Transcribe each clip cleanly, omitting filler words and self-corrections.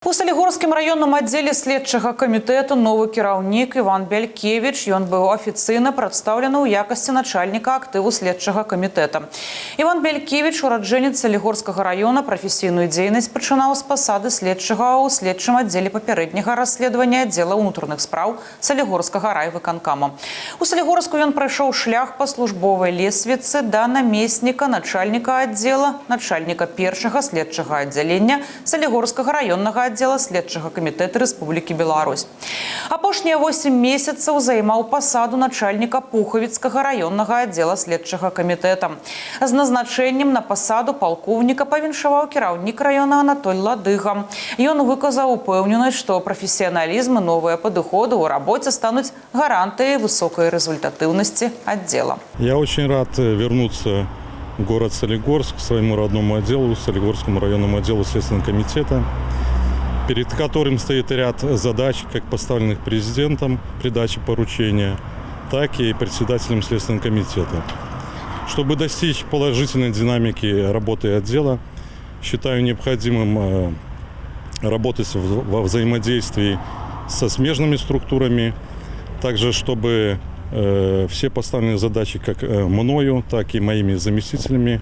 У Салігорскім раённым аддзеле следчага камітэту новы кіраўнік Іван Бялькевіч. Ён быў афіцыйна прадстаўлены ў якасці начальніка актыву следчага камітэта. Іван Бялькевіч, ураджэнец Салігорскага раёна, прафесійную дзейнасць пачынаў з пасады следчага ў следчым аддзеле папярэдняга расследавання аддзела ўнутраных спраў Салігорскага райвыканкама. У Салігорску ён прайшоў шлях па службовай лесвіцы да намесніка начальніка аддзела, начальніка першага следчага аддзялення Салігорскага раённага аддзела следчага камітэта Рэспублікі Беларусь. Апошнія 8 месяцаў займаў пасаду начальніка Пухавіцкага раённага аддзела следчага камітэта. З назначэннем на пасаду палкоўніка павіншаваў кіраўнік раёна Анатоль Ладыга. Ён выказаў упэўненасць, што прафесіяналізм і новыя падыходы ў рабоце стануць гарантыяй высокай результатыўнасці аддзела. Я очень рад вернуться в город Солигорск, к своему родному отделу, Солигорскому районному отделу Следственного комитета, перед которым стоит ряд задач, как поставленных президентом при даче поручения, так и председателем Следственного комитета. Чтобы достичь положительной динамики работы отдела, считаю необходимым работать во взаимодействии со смежными структурами, также чтобы все поставленные задачи как мною, так и моими заместителями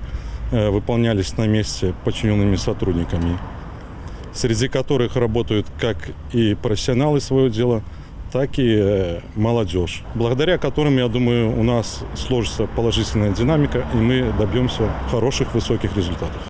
выполнялись на месте подчиненными сотрудниками, среди которых работают как и профессионалы своего дела, так и молодежь, благодаря которым, я думаю, у нас сложится положительная динамика, и мы добьемся хороших, высоких результатов.